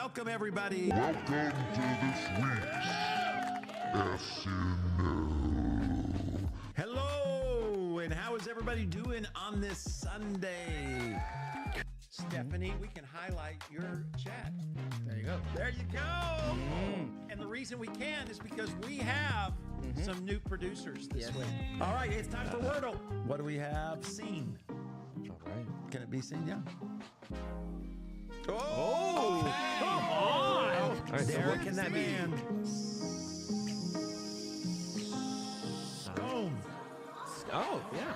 Welcome, everybody. Welcome to this week's SNL. Hello, and how is everybody doing on this Sunday? Stephanie, we can highlight your chat. There you go. There you go. And the reason we can is because we have some new producers this week. All right, it's time for Wordle. What do we have seen? All right. Can it be seen? Yeah. Come on. All right, so Derek what can that be? Boom. Oh, yeah.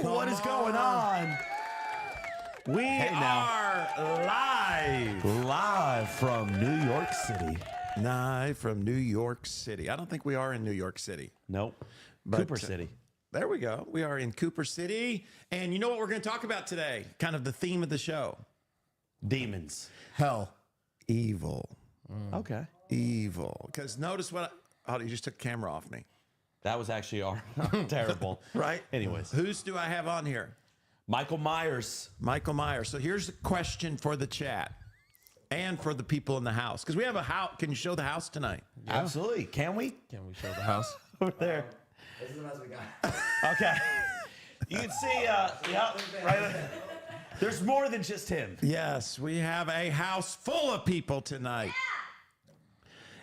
What is going on? We are live from New York City. live from New York City. I don't think we are in New York City. Nope. But, Cooper City. There we go. We are in Cooper City. And you know what we're going to talk about today? Kind of the theme of the show. Demons. Hell. Evil. Okay. Evil. Because notice what oh, you just took the camera off me. That was actually terrible. Right? Anyways. Who's do I have on here? Michael Myers. Michael Myers. So here's the question for the chat and for the people in the house. Because we have a house. Can you show the house tonight? Absolutely. Can we? Can we show the house? Over there. This is the best we got. Okay. You can see, yeah, right there. There's more than just him. Yes, we have a house full of people tonight.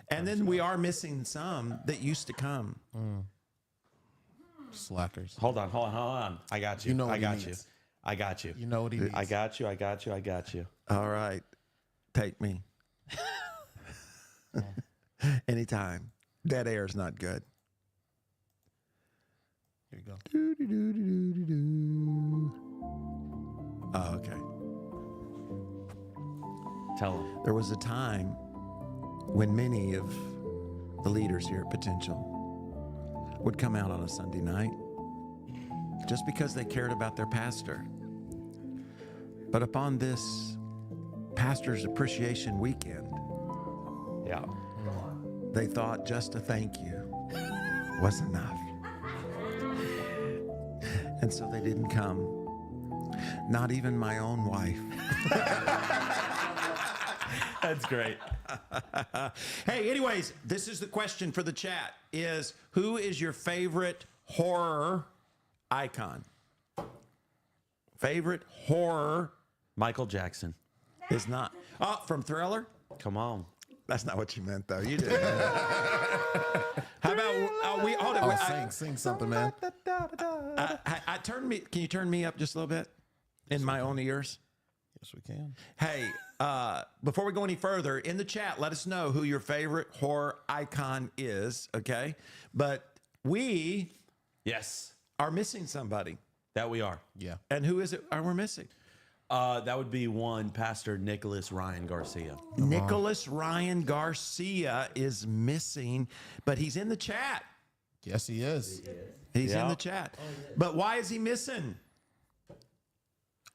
And then we are missing some that used to come. Slackers. Hold on. I got you. You know what I he got you. means. I got you. You know what he means. I got you. All right. Take me. Anytime. Dead air is not good. Here you go. Oh, okay. Tell him. There was a time when many of the leaders here at Potential would come out on a Sunday night just because they cared about their pastor. But upon this pastor's appreciation weekend, Yeah. they thought just a thank you was enough. And so they didn't come. Not even my own wife. That's great. Hey, anyways, this is the question for the chat is who is your favorite horror icon? Favorite horror Michael Jackson. is not. Oh, from Thriller? Come on. That's not what you meant, though. You didn't. How about we? Hold on. Sing something, man. Can you turn me up just a little bit in my own ears? Yes, we can. Hey, before we go any further, in the chat, let us know who your favorite horror icon is. Okay, but we Yes. are missing somebody, That we are. Yeah. and who is it? Are we missing? That would be one Pastor Nicholas Ryan Garcia. Nicholas Ryan Garcia is missing, but he's in the chat. Yes, he is. He's in Yeah. the chat. But why is he missing?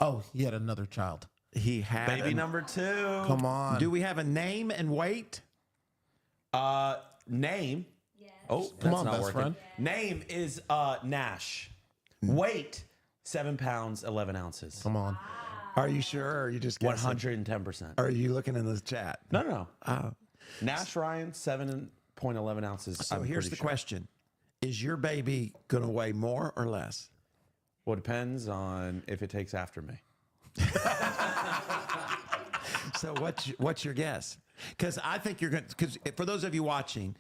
Oh, he had another child. He had Baby number 2. Come on. Do we have a name and weight? Name. Oh, that's Come on, not best working. friend. Name is Nash. Weight 7 pounds 11 ounces. Come on. Are you sure? Or are you just guessing? 110%. Are you looking in the chat? No. Oh. Nash Ryan 7.11 ounces. So I'm here's pretty the sure. question. Is your baby going to weigh more or less? Well, it depends on if it takes after me. So what's your guess? Because I think you're going to, because for those of you watching,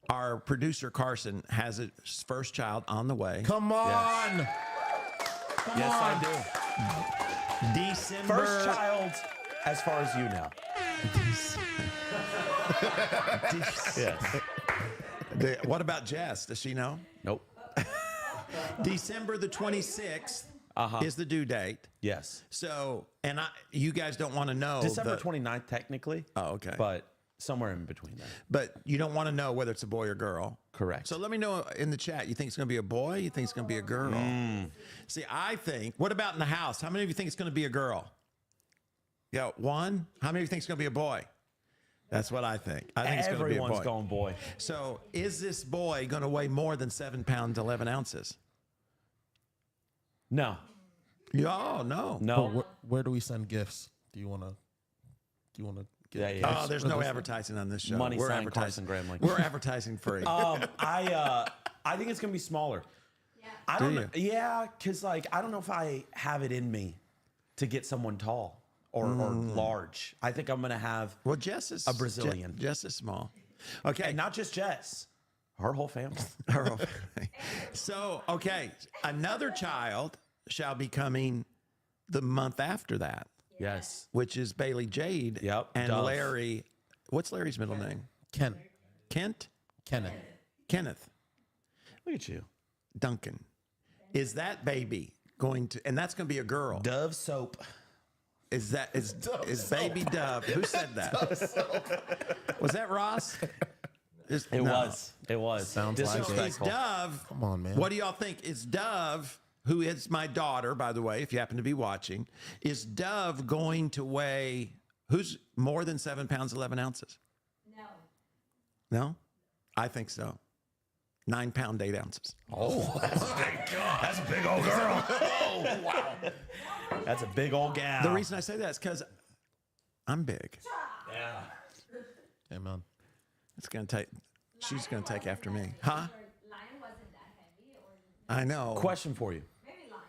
our producer Carson has his first child on the way. Come on. Yes, I do. December. First child, as far as you know. Yes. What about Jess? Does she know? Nope. December the 26th is the due date. Yes. So, and you guys don't want to know. December 29th, technically. Oh, okay. But somewhere in between there. But you don't want to know whether it's a boy or girl. Correct. So let me know in the chat. You think it's going to be a boy? You think it's going to be a girl? See, I think, what about in the house? How many of you think it's going to be a girl? Yeah, one. How many of you think it's going to be a boy? That's what I think. I think it's going to be a Everyone's boy. going boy. So is this boy going to weigh more than 7 pounds, 11 ounces? No. Oh, no. No. Where do we send gifts? Do you want to get Yeah, yeah. Oh, there's no advertising on this show. Money We're sign advertising. Carson Gramling. We're advertising free. I think it's gonna be smaller. Yeah. I Do don't you? know. Yeah, because like I don't know if I have it in me to get someone tall or large. I think I'm gonna have Well, Jess is a Brazilian. Jess is small. Okay, and not just Jess, her whole family. her whole family. So, okay, another child shall be coming the month after that, Yes. which is Bailey Jade. Yep, And Dove. Larry. What's Larry's middle name? Kenneth? Kenneth. Look at you. Duncan. Is that baby going to? And that's going to be a girl. Dove soap. Is baby Dove? Who said that? Was that Ross? It was. It was. Sounds like it. Is disrespectful. Dove? Come on, man. What do y'all think? Is Dove, who is my daughter, by the way, if you happen to be watching, is Dove going to weigh? Who's more than 7 pounds 11 ounces? No. No, I think so. 9 pound 8 ounces. Oh, that's a big God. That's a big old girl. Oh, wow. That's a big old gal. The reason I say that is because I'm big. Yeah. Hey, man. It's gonna take. She's gonna take after me, Wasn't huh? Lion wasn't that heavy, or I know. Question for you. maybe Lion.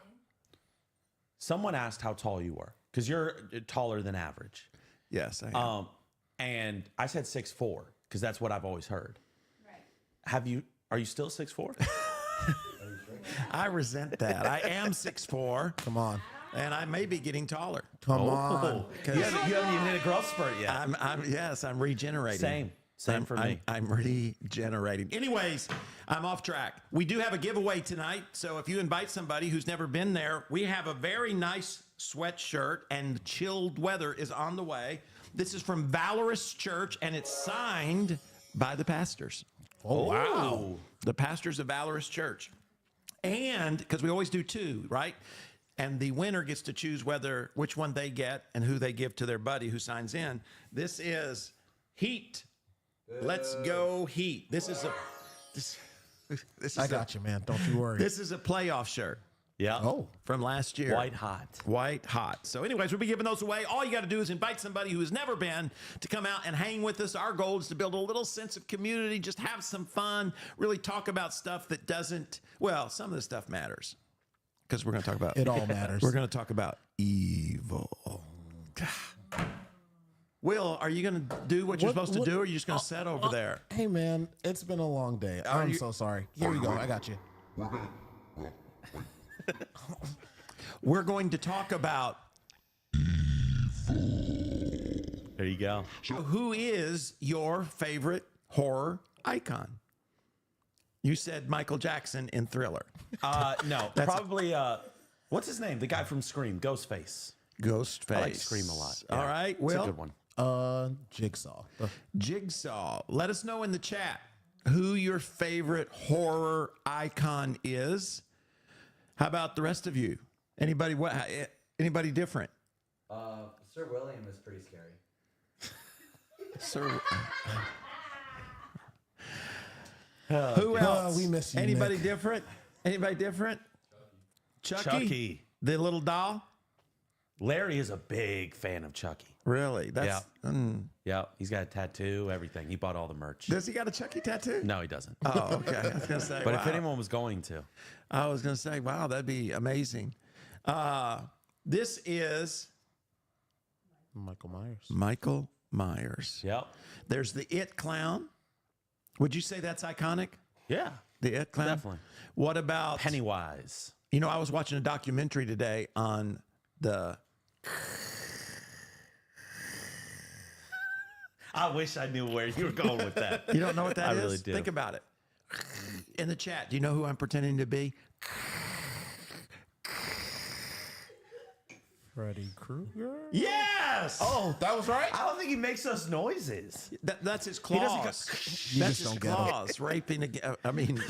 Someone asked how tall you were because you're taller than average. Yes, I am. And I said 6'4" because that's what I've always heard. Right. Are you still 6'4"? I resent that. I am 6'4", Come on. and I may be getting taller. Come on. You haven't even hit a growth spurt yet. I'm regenerating. Same for me. I'm regenerating. Anyways, I'm off track. We do have a giveaway tonight, so if you invite somebody who's never been there, we have a very nice sweatshirt, and chilled weather is on the way. This is from Valorous Church, and it's signed by the pastors. Oh, wow. The pastors of Valorous Church. And because we always do 2, right? And the winner gets to choose which one they get and who they give to their buddy who signs in. This is Heat. Let's go Heat. This is I got you, man. Don't you worry. This is a playoff shirt Yeah. Oh. from last year. White hot. White hot. So anyways, we'll be giving those away. All you got to do is invite somebody who has never been to come out and hang with us. Our goal is to build a little sense of community, just have some fun, really talk about stuff that doesn't, well, some of the stuff matters because we're going to talk about It all matters. We're going to talk about evil. Will, are you going to do what you're supposed to do, or are you just going to sit over there? Hey, man. It's been a long day. I'm so sorry. Here we go. I got you. We're going to talk about There you go. who is your favorite horror icon. You said Michael Jackson in Thriller. No, probably. What's his name? The guy from Scream, Ghostface. Ghostface. I like Scream a lot. All Yeah. right, It's Will. a good one. Jigsaw. Jigsaw. Let us know in the chat who your favorite horror icon is. How about the rest of you? Anybody? Anybody different? Sir William is pretty scary. Sir. Who else? we miss you, Anybody Nick. different? Anybody different? Chucky. The little doll? Larry is a big fan of Chucky. Really? That's Yeah, he's got a tattoo, everything. He bought all the merch. Does he got a Chucky tattoo? No, he doesn't. Oh, okay. I was gonna say, But wow. if anyone was going to, Wow, that'd be amazing. This is Michael Myers. Michael Myers. yep, There's the It Clown. Would you say that's iconic? yeah, The It Clown? Definitely. What about Pennywise. You know, I was watching a documentary today on the. I wish I knew where you were going with that. You don't know what that I is? really do. Think about it. In the chat, do you know who I'm pretending to be? Freddy Krueger. Yes. Oh, that was right. I don't think he makes those noises. That's his doesn't go- claws. You That's just his don't get it. claws raping. I mean,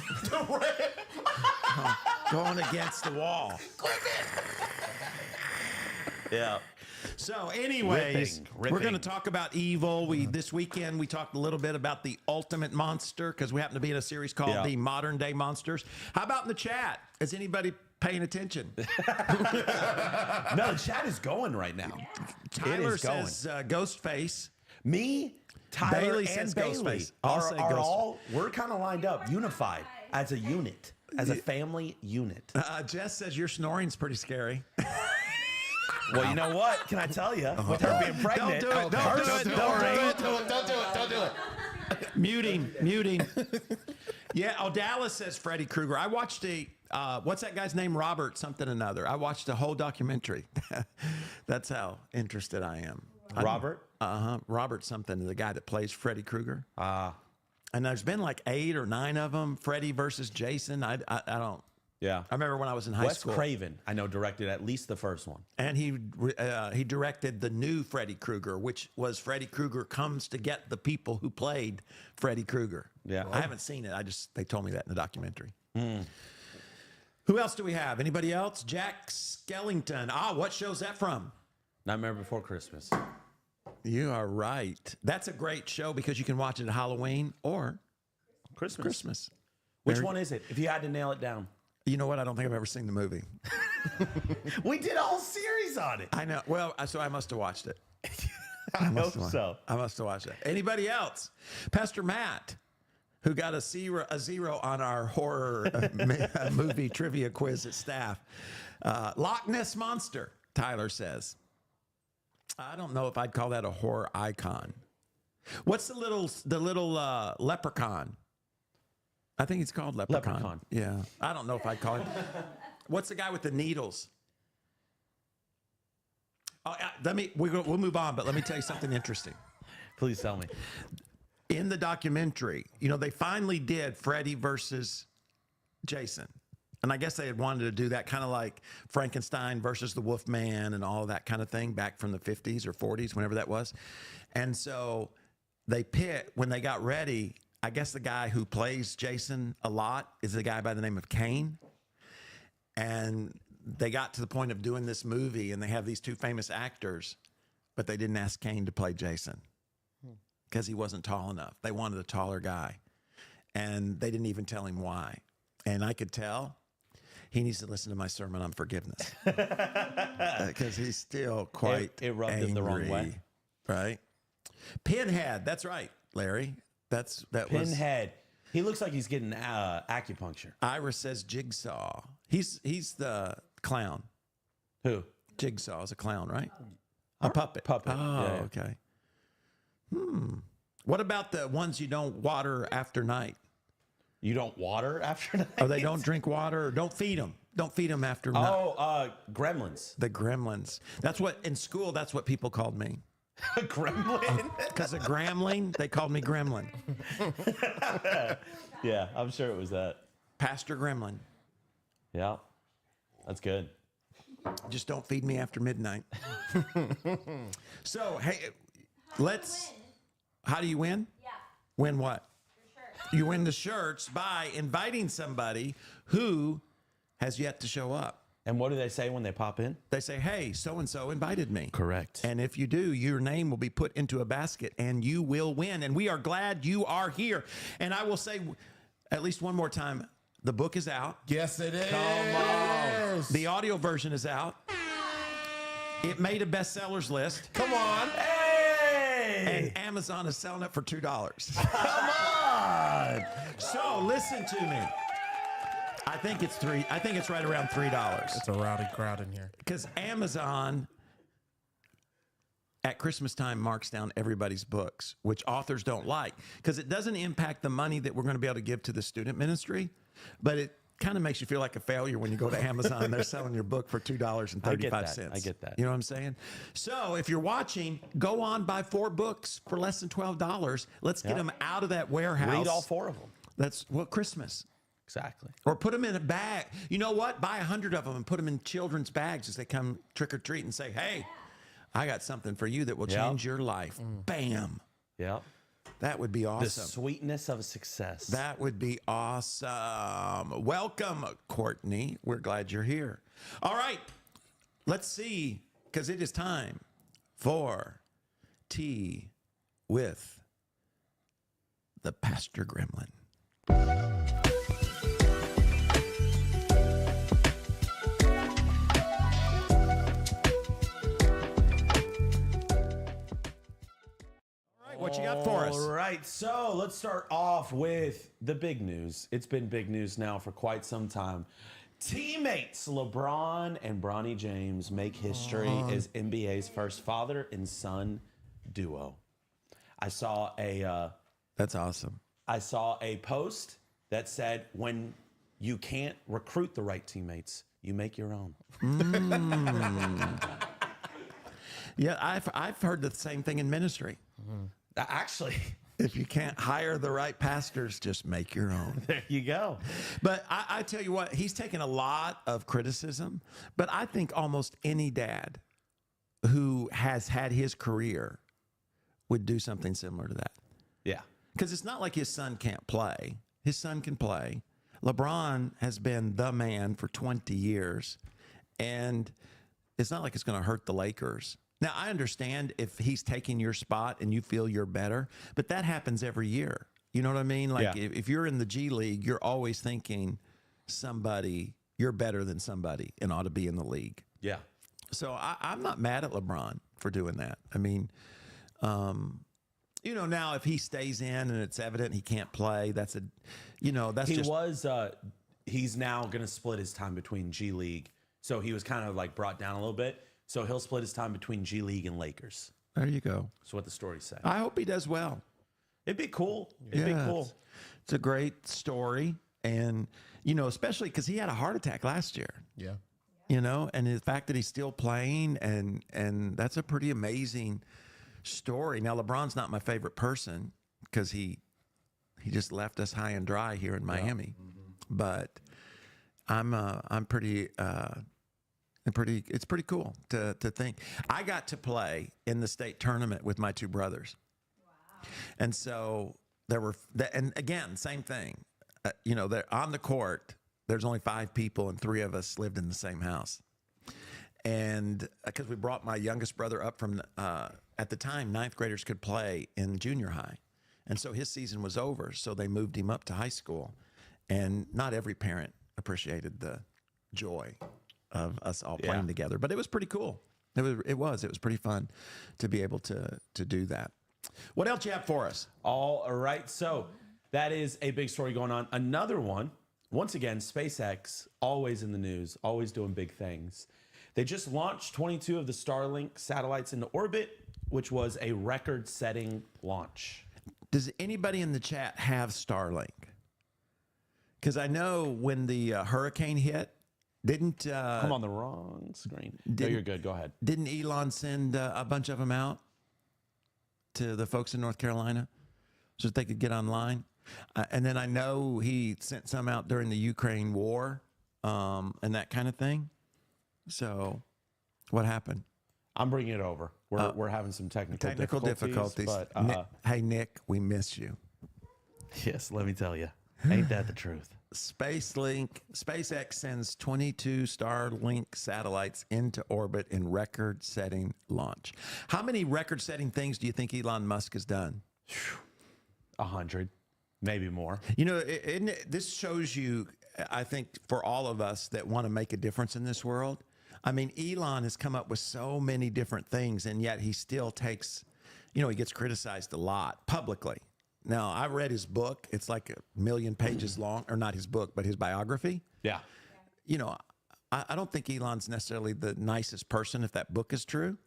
going against the wall. Yeah. So, anyways, Ripping. we're going to talk about evil. This weekend we talked a little bit about the ultimate monster because we happen to be in a series called The Modern Day Monsters. How about in the chat? Is anybody paying attention? No, the chat is going right now. Tyler is going. says Ghostface. Me, Tyler, Bailey and says Bailey Ghostface. I'll say are Ghost- all, we're kind of lined up, unified as a unit, as a family unit. Jess says your snoring's pretty scary. Well, you know what? Can I tell you? With her being pregnant, do it. Don't do it. Don't do it. Muting. Yeah. Oh, Dallas says Freddy Krueger. I watched what's that guy's name? Robert something another. I watched a whole documentary. That's how interested I am. Robert? Robert something, the guy that plays Freddy Krueger. Ah. And there's been like 8 or 9 of them. Freddy versus Jason. I don't. Yeah. I remember when I was in high Wes school. Craven, I know, directed at least the first one. And he directed the new Freddy Krueger, which was Freddy Krueger comes to get the people who played Freddy Krueger. Yeah. I haven't seen it. They told me that in the documentary. Who else do we have? Anybody else? Jack Skellington. What show's that from? Nightmare Before Christmas. You are right. That's a great show because you can watch it at Halloween or Christmas. Which one is it? If you had to nail it down. You know what? I don't think I've ever seen the movie. We did a whole series on it. I know. Well, so I must have watched it. I hope so. I must have watched it. Anybody else? Pastor Matt, who got a zero on our horror movie trivia quiz at staff. Loch Ness Monster, Tyler says. I don't know if I'd call that a horror icon. What's the little leprechaun? I think it's called leprechaun. Yeah. I don't know if I'd call it. What's the guy with the needles? We'll move on, but let me tell you something interesting. Please tell me. In the documentary, they finally did Freddy versus Jason. And I guess they had wanted to do that kind of like Frankenstein versus the Wolfman and all of that kind of thing back from the 50s or 40s, whenever that was. And so when they got ready, I guess the guy who plays Jason a lot is a guy by the name of Kane. And they got to the point of doing this movie and they have these 2 famous actors, but they didn't ask Kane to play Jason because he wasn't tall enough. They wanted a taller guy and they didn't even tell him why. And I could tell he needs to listen to my sermon on forgiveness because he's still quite It rubbed angry, him the wrong way. Right? Pinhead. That's right, Larry. That was Pinhead. He looks like he's getting acupuncture. Ira says Jigsaw. He's the clown. Who? Jigsaw is a clown, right? A puppet. Puppet. Oh, Yeah. okay. What about the ones you don't water after night? You don't water after night? Or they don't drink water? Or don't feed them. Don't feed them after night. Gremlins. The gremlins. That's what, in school, that's what people called me. Gremlin? Because of Gramling, they called me Gremlin. Yeah, I'm sure it was that. Pastor Gremlin. Yeah, that's good. Just don't feed me after midnight. So, hey, how do you win? Yeah, Win what? for sure. You win the shirts by inviting somebody who has yet to show up. And what do they say when they pop in? They say, hey, so-and-so invited me. Correct. And if you do, your name will be put into a basket and you will win. And we are glad you are here. And I will say at least one more time, the book is out. Yes, it is. Come on. The audio version is out. It made a bestsellers list. Come on. Hey! And Amazon is selling it for $2. Come on. So listen to me. I think it's right around $3. It's a rowdy crowd in here. Because Amazon at Christmas time marks down everybody's books, which authors don't like, because it doesn't impact the money that we're going to be able to give to the student ministry, but it kind of makes you feel like a failure when you go to Amazon and they're selling your book for $2.35. I get that. You know what I'm saying? So if you're watching, go on, buy 4 books for less than $12. Let's get them out of that warehouse. Read all 4 of them. That's Christmas. Exactly. Or put them in a bag. You know what? Buy 100 of them and put them in children's bags as they come trick or treat and say, hey, I got something for you that will change your life. Bam. Yeah. That would be The awesome. sweetness of success. That would be awesome. Welcome, Courtney. We're glad you're here. All right. Let's see, because it is time for Tea with the Pastor Gremlin. What you got for us? All right, so let's start off with the big news. It's been big news now for quite some time. Teammates LeBron and Bronny James make history as NBA's first father and son duo. I saw That's awesome. I saw a post that said, when you can't recruit the right teammates, you make your own. Yeah, I've heard the same thing in ministry. Actually, If you can't hire the right pastors, just make your own. there you go. But I tell you what, he's taken a lot of criticism, but I think almost any dad who has had his career would do something similar to that. Yeah. Because it's not like his son can't play. His son can play. LeBron has been the man for 20 years, and it's not like it's going to hurt the Lakers. Now, I understand if he's taking your spot and you feel you're better, but that happens every year. You know what I mean? Like Yeah. if you're in the G League, you're always thinking you're better than somebody and ought to be in the league. Yeah. So I'm not mad at LeBron for doing that. I mean, now if he stays in and it's evident he can't play, He's now going to split his time between G League. So he was kind of like brought down a little bit. So he'll split his time between G League and Lakers. There you go. That's what the story said. I hope he does well. It'd be cool. It'd be cool. It's a great story. And, especially because he had a heart attack last year, Yeah. and the fact that he's still playing and that's a pretty amazing story. Now, LeBron's not my favorite person because he just left us high and dry here in Miami. But I'm pretty it's pretty cool to think. I got to play in the state tournament with my two brothers. Wow. And so and again, same thing. They're on the court, there's only 5 people and 3 of us lived in the same house. And because we brought my youngest brother up from, at the time, 9th graders could play in junior high. And so his season was over. So they moved him up to high school. And not every parent appreciated the joy of us all playing together, but it was pretty cool. It was pretty fun to be able to do that. What else you have for us? All right. So that is a big story going on. Another one, once again, SpaceX, always in the news, always doing big things. They just launched 22 of the STARLINK satellites into orbit, which was a record-setting launch. Does anybody in the chat have StarLink? Because I know when the hurricane hit, I'm on the wrong screen. No, you're good. Go ahead. Didn't Elon send a bunch of them out to the folks in North Carolina so that they could get online? And then I know he sent some out during the Ukraine war and that kind of thing. So what happened? I'm bringing it over. We're having some technical difficulties. But, hey, Nick, we miss you. yes, let me tell you. Ain't that the truth? SpaceX sends 22 Starlink satellites into orbit in record-setting launch. How many record-setting things do you think Elon Musk has done? 100, maybe more. This shows you, I think, for all of us that want to make a difference in this world. I mean, Elon has come up with so many different things, and yet he still takes, he gets criticized a lot publicly. Now, I read his book. It's like 1 million pages long, or not his book, but his biography. Yeah. I don't think Elon's necessarily the nicest person if that book is true,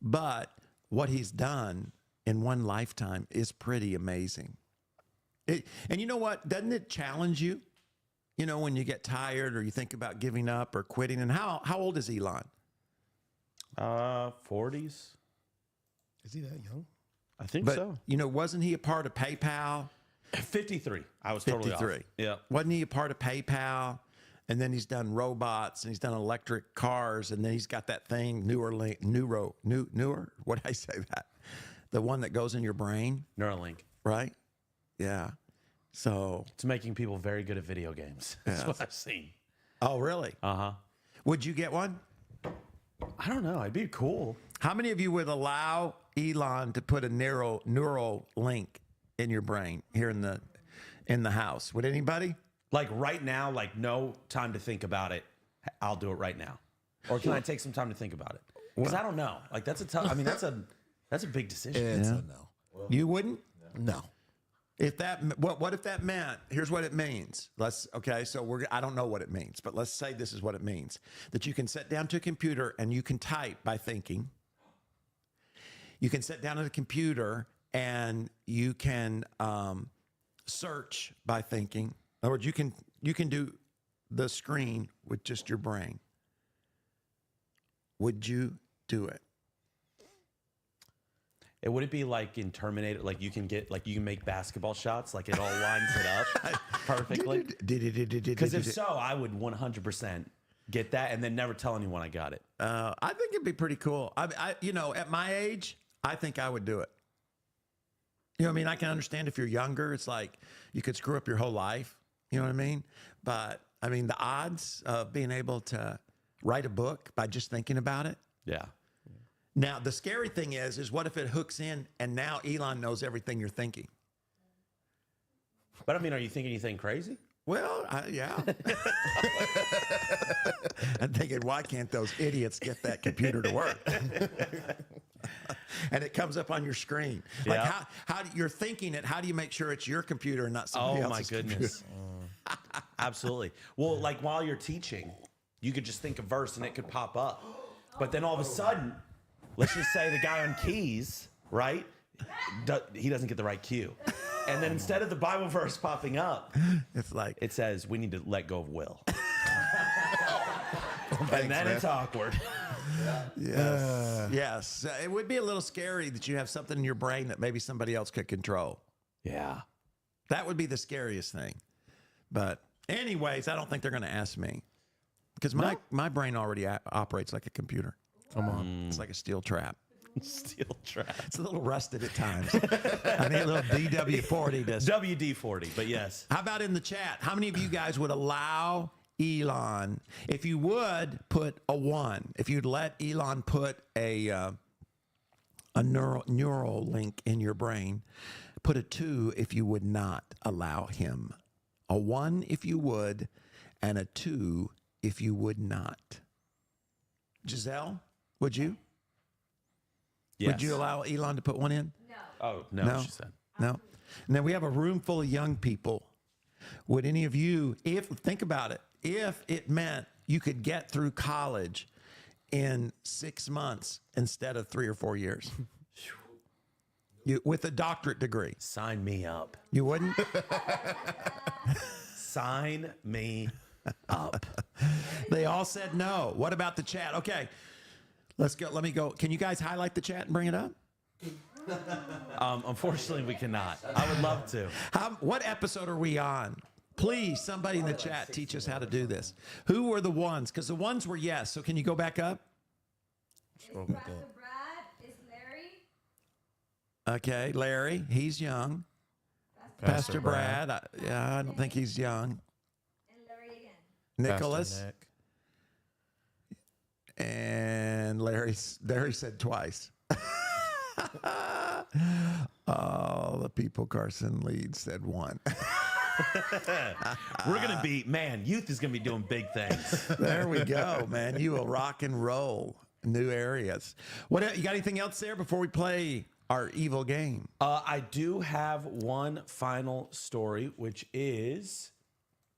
but what he's done in one lifetime is pretty amazing. And you know what? Doesn't it challenge you? When you get tired or you think about giving up or quitting. And how old is Elon? 40s. Is he that young? I think But, so. wasn't he a part of PayPal? 53. I was totally 53. off. Yeah. Wasn't he a part of PayPal? And then he's done robots and he's done electric cars. And then he's got that thing, newer, what did I say that? The one that goes in your brain, Neuralink. right? Yeah. So, It's making people very good at video games. That's what I've seen. oh, really? Uh-huh. Would you get one? I don't know. It'd be cool. How many of you would allow Elon to put a neural link in your brain here in the house? Would anybody? Like right now, like no time to think about it. I'll do it right now. Or can I take some time to think about it? Because I don't know. Like that's a tough. I mean, that's a big decision. It's a no. You wouldn't? No. If that what if that meant? Here's what it means. So I don't know what it means, but let's say this is what it means: that you can sit down to a computer and you can type by thinking. You can sit down at a computer and you can search by thinking. In other words, you can do the screen with just your brain. Would you do it? It wouldn't be like in Terminator, like you can make basketball shots, like it all lines it up perfectly. Because if so, I would 100% get that and then never tell anyone I got it. I think it'd be pretty cool. At my age, I think I would do it. You know what I mean? I can understand if you're younger, it's like you could screw up your whole life. You know what I mean? But I mean, the odds of being able to write a book by just thinking about it. Yeah. Now, the scary thing is what if it hooks in and now Elon knows everything you're thinking? But I mean, are you thinking anything crazy? Well, yeah. I'm thinking, why can't those idiots get that computer to work? And it comes up on your screen. Like how you're thinking it, how do you make sure it's your computer and not somebody else's computer? Oh, my goodness. Absolutely. Well, like while you're teaching, you could just think a verse and it could pop up. But then all of a sudden, let's just say the guy on keys, right? He doesn't get the right cue. And then instead of the Bible verse popping up, it's like it says we need to let go of will. Thanks, and then it's awkward. Yes. It would be a little scary that you have something in your brain that maybe somebody else could control. Yeah. That would be the scariest thing. But anyways, I don't think they're going to ask me because my brain already operates like a computer. Come on. It's like a steel trap. Steel trap. It's a little rusted at times. I need a little DW40 to WD-40, but yes. How about in the chat? How many of you guys would allow Elon, if you would put a 1, if you'd let Elon put a neural link in your brain, put a 2 if you would not allow him. A 1 if you would, and a 2 if you would not. Giselle, would you? Yes. Would you allow Elon to put 1 in? No. Oh, no, she said. No. And then we have a room full of young people. Would any of you, think about it, if it meant you could get through college in 6 months instead of 3 or 4 years? With a doctorate degree. Sign me up. You wouldn't? Sign me up. They all said no. What about the chat? Okay, let's go. Let me go. Can you guys highlight the chat and bring it up? Unfortunately, we cannot. I would love to. What episode are we on? Please, somebody in the chat teach us how to do this. Who were the ones? Because the ones were yes. So can you go back up? It's Pastor Brad. It's Larry. Okay, Larry. He's young. Pastor Brad. I don't think he's young. And Larry again. Nicholas. And Larry said twice. Oh, the people Carson leads said 1. We're going to be, youth is going to be doing big things. There we go, man. You will rock and roll new areas. What you got anything else there before we play our evil game? I do have one final story, which is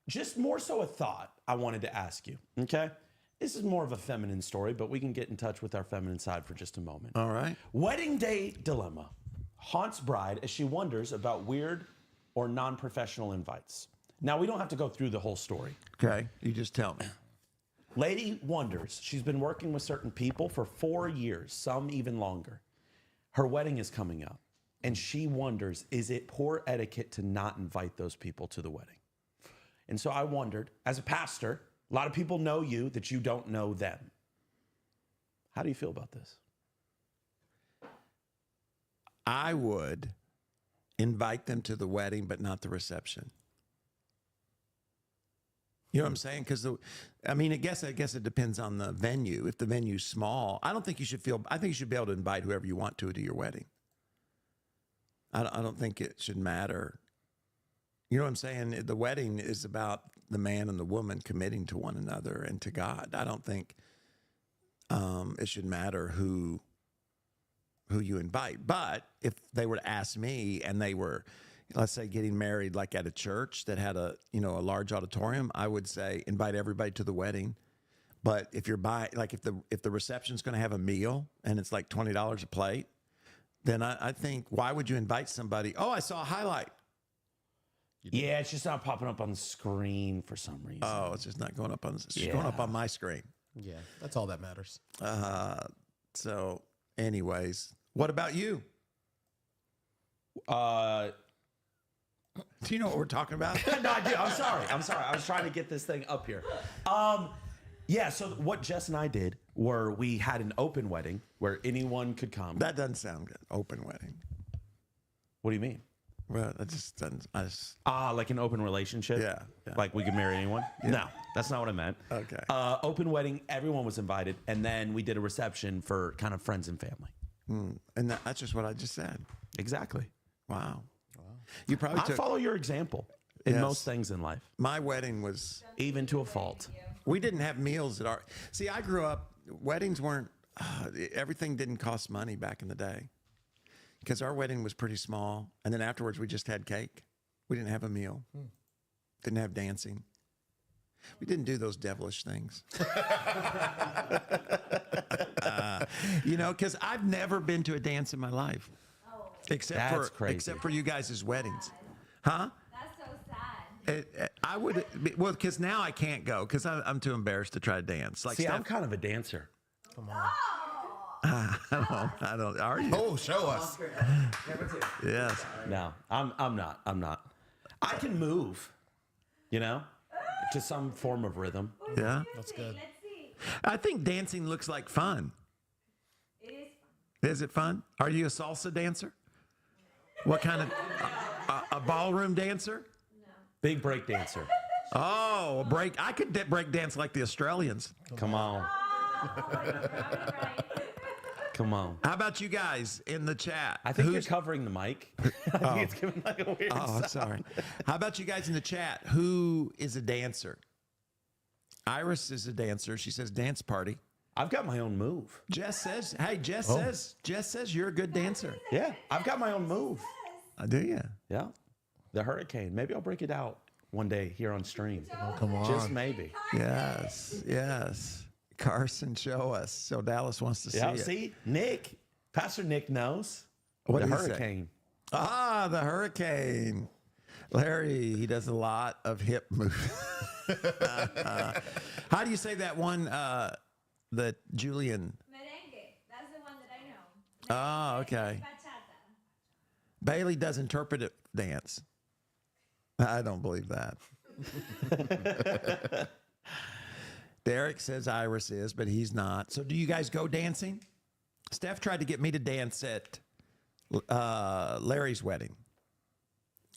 just more so a thought I wanted to ask you. Okay. This is more of a feminine story, but we can get in touch with our feminine side for just a moment. All right. Wedding day dilemma haunts bride as she wonders about weird or non-professional invites. Now, we don't have to go through the whole story. Okay. You just tell me. Lady wonders. She's been working with certain people for 4 years, some even longer. Her wedding is coming up, and she wonders, is it poor etiquette to not invite those people to the wedding? And so I wondered, as a pastor, a lot of people know you that you don't know them. How do you feel about this? I would invite them to the wedding, but not the reception. You know what I'm saying? Because I mean, I guess it depends on the venue. If the venue's small, I don't think you should feel. I think you should be able to invite whoever you want to your wedding. I don't think it should matter. You know what I'm saying? The wedding is about the man and the woman committing to one another and to God. I don't think it should matter who you invite. But if they were to ask me and they were, let's say, getting married like at a church that had a large auditorium, I would say invite everybody to the wedding. But if you're buying, like if the reception's going to have a meal and it's like $20 a plate, then I think, why would you invite somebody? Oh, I saw a highlight. Yeah, it's just not popping up on the screen for some reason. Oh, it's just not going up on. It's just going up on my screen. Yeah, that's all that matters. So, anyways, what about you? Do you know what we're talking about? No, I do. I'm sorry. I was trying to get this thing up here. Yeah, so what Jess and I did were we had an open wedding where anyone could come. That doesn't sound good. Open wedding. What do you mean? Well, that just doesn't. Like an open relationship? Yeah. Like we could marry anyone? Yeah. No, that's not what I meant. Okay. Open wedding, everyone was invited, and then we did a reception for kind of friends and family. And that's just what I just said. Exactly. Wow. You probably I took. follow your example in Yes. most things in life, My wedding was. even to a fault. We didn't have meals at our. See, I grew up. Weddings weren't. Everything didn't cost money back in the day, because our wedding was pretty small, and then afterwards we just had cake. We didn't have a meal. Didn't have dancing. We didn't do those devilish things. Because I've never been to a dance in my life, That's crazy. except for you guys' weddings, huh? That's so sad. I would, because now I can't go because I'm too embarrassed to try to dance. Like, See, Steph, I'm kind of a dancer. I don't. Are you? Oh, show us. Number 2. Yes. No, I'm not. I can move, to some form of rhythm. Yeah. That's good. Let's see. I think dancing looks like fun. It is fun. Is it fun? Are you a salsa dancer? What kind of a ballroom dancer? Big break dancer. Oh, a break. I could break dance like the Australians. Come on. Come on. How about you guys in the chat? I think you're covering the mic. I think it's giving like a weird Oh, sound. sorry. How about you guys in the chat? Who is a dancer? Iris is a dancer. She says dance party. I've got my own move. Jess says, hey, Jess says you're a good dancer. Yeah, I've got my own move. Do you? Yeah. The hurricane. Maybe I'll break it out one day here on stream. Oh, come on. Just maybe. Yes. Carson, show us. So Dallas wants to see Yeah, it. see? Nick. Pastor Nick knows. What the did he say? hurricane. Ah, the hurricane. Larry, he does a lot of hip moves. How do you say that one, the Julian? Merengue. That's the one that I know. Oh, okay. Bachata. Bailey does interpretive dance. I don't believe that. Derek says Iris is, but he's not. So do you guys go dancing? Steph tried to get me to dance at Larry's wedding.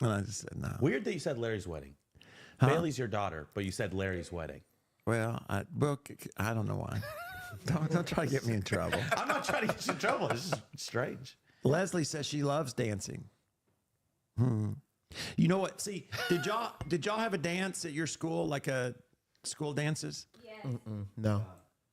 And I just said no. Weird that you said Larry's wedding. Bailey's your daughter, but you said Larry's wedding. Well, I don't know why. Don't try to get me in trouble. I'm not trying to get you in trouble. It's just strange. Leslie says she loves dancing. You know what? See, did y'all have a dance at your school, like a school dances? Yes. No.